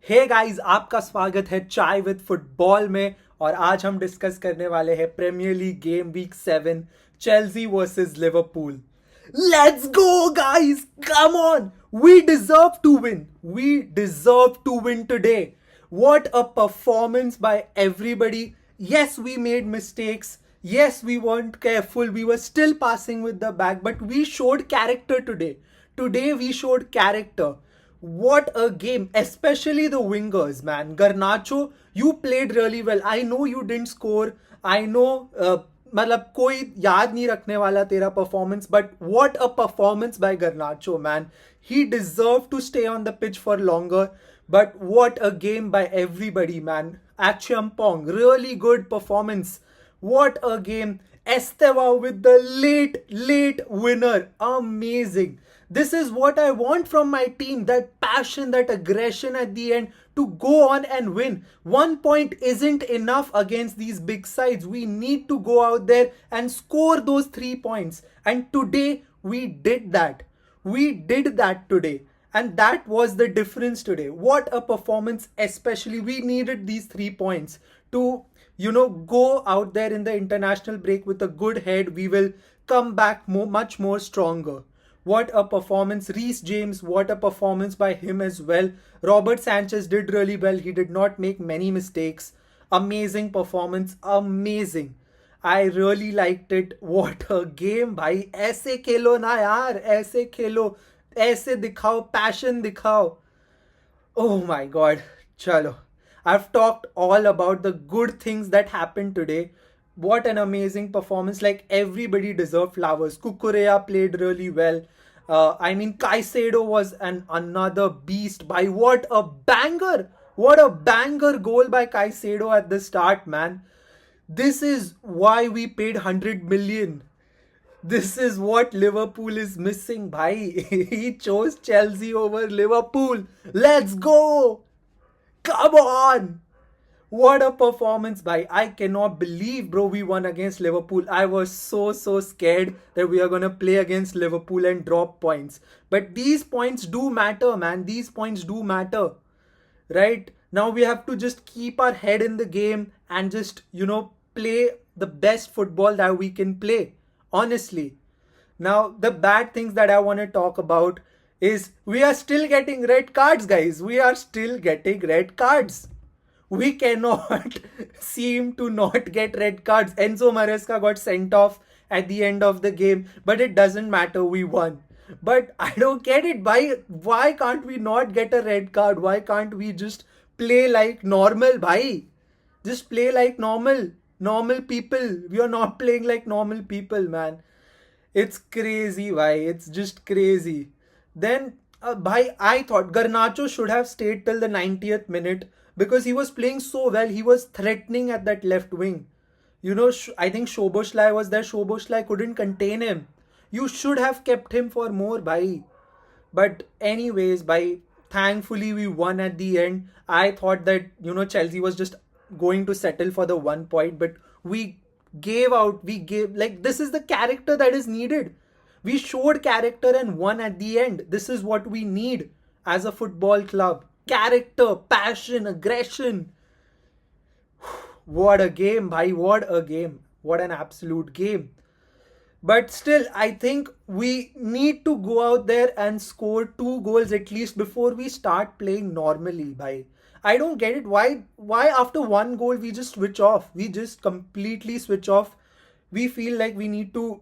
Hey guys, आपका स्वागत है चाय विद फुटबॉल में। और आज हम डिस्कस करने वाले हैं Premier League game week 7, Chelsea versus Liverpool. Let's go guys, come on, we deserve to win, we deserve to win today. What a performance by everybody. Yes, we made mistakes. Yes, we weren't careful. We were still passing with the back, but we showed character today. Today, we showed character. What a game, especially the wingers, man. Garnacho, you played really well. I know you didn't score. I know, मतलब कोई याद नहीं रखने वाला तेरा performance, but what a performance by गर्नाचो, man. He deserved to stay on the pitch for longer, but what a game by everybody, man. Acheampong, really good performance. What a game. Esteva with the late winner. Amazing. This is what I want from my team, that passion, that aggression at the end to go on and win. 1 point isn't enough against these big sides. We need to go out there and score those 3 points. And today we did that. We did that today. And that was the difference today. What a performance, especially. We needed these 3 points to, go out there in the international break with a good head. We will come back much more stronger. What a performance. Reece James, what a performance by him as well. Robert Sanchez did really well. He did not make many mistakes. Amazing performance. Amazing. I really liked it. What a game, भाई. ऐसे खेलो ना यार, ऐसे खेलो, ऐसे दिखाओ, passion दिखाओ. Oh my god. Chalo. I've talked all about the good things that happened today. What an amazing performance. Like, everybody deserved flowers. Kukurea played really well. Caicedo was another beast. By what a banger. What a banger goal by Caicedo at the start, man. This is why we paid 100 million. This is what Liverpool is missing, bhai. He chose Chelsea over Liverpool. Let's go. Come on. What a performance, bhai. I cannot believe, bro, we won against Liverpool. I was so scared that we are going to play against Liverpool and drop points. But these points do matter, man. These points do matter. Right? Now we have to just keep our head in the game and just, play the best football that we can play. Honestly. Now, the bad things that I want to talk about is we are still getting red cards, guys. We are still getting red cards. We cannot seem to not get red cards. Enzo Maresca got sent off at the end of the game, but it doesn't matter. We won. But I don't get it. Why can't we not get a red card? Why can't we just play like normal, bhai? Just play like normal people. We are not playing like normal people, man. It's crazy, why? It's just crazy. Then, bhai, I thought Garnacho should have stayed till the 90th minute because he was playing so well. He was threatening at that left wing. I think Szoboszlai was there. Szoboszlai couldn't contain him. You should have kept him for more, bhai. But anyways, thankfully we won at the end. I thought that, Chelsea was just going to settle for the 1 point, but we gave, like, this is the character that is needed. We showed character and won at the end. This is what we need as a football club. Character, passion, aggression. What a game, bhai. What a game. What an absolute game. But still, I think we need to go out there and score 2 goals at least before we start playing normally, bhai. I don't get it. Why after 1 goal we just switch off? We just completely switch off. We feel like we need to,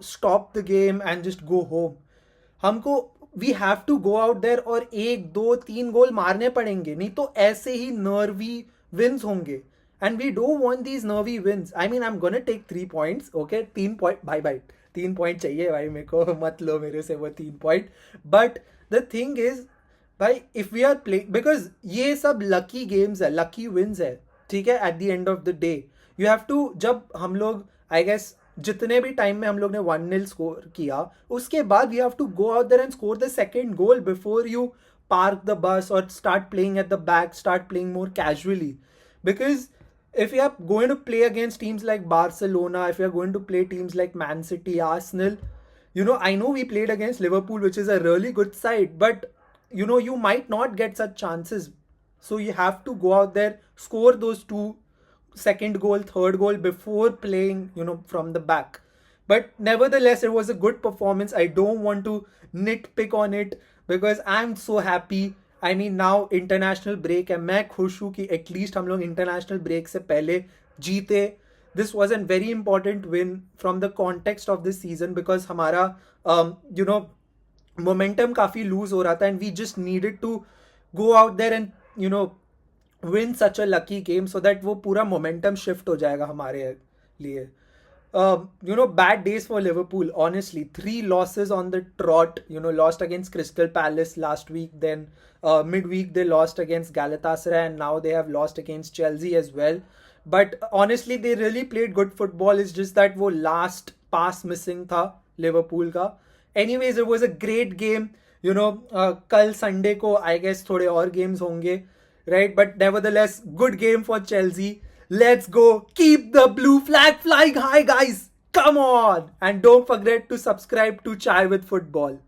stop the game and just go home. हमको we have to go out there और 1 2 3 गोल मारने पड़ेंगे, नहीं तो ऐसे ही nervy wins होंगे. And we don't want these nervy wins. I mean, I'm gonna take 3 points. Okay, 3 point. Bye. 3 point चाहिए भाई मेरे को. मत लो मेरे से वो 3 point. But the thing is, भाई, if we are playing, because ये सब lucky games है, lucky wins है, ठीक है. At the end of the day, you have to, जब हम लोग, I guess, जितने भी टाइम में हम लोग ने 1-0 स्कोर किया, उसके बाद we have to go out there and score the second goal before you park the bus और start playing at the back, start playing more casually. Because if you are going to play against teams like Barcelona, if you are going to play teams like Man City, Arsenal, I know we played against Liverpool, which is a really good side, but you might not get such chances. So you have to go out there, score those two, second goal, third goal before playing, from the back. But nevertheless, it was a good performance. I don't want to nitpick on it because I'm so happy. I mean, now international break है, मैं खुश हूँ कि at least हम लोग international break से पहले जीते. This was a very important win from the context of this season because हमारा momentum काफी lose हो रहा था, and we just needed to go out there and win such a lucky game so that वो पूरा momentum shift हो जाएगा हमारे लिए. Bad days for Liverpool, honestly. 3 losses on the trot. Lost against Crystal Palace last week. Then midweek they lost against Galatasaray, and now they have lost against Chelsea as well. But honestly, they really played good football. It's just that वो last pass missing था Liverpool का. Anyways, it was a great game. कल Sunday को I guess थोड़े और games होंगे, right? But nevertheless, good game for Chelsea. Let's go. Keep the blue flag flying high, guys. Come on. And don't forget to subscribe to Chai with Football.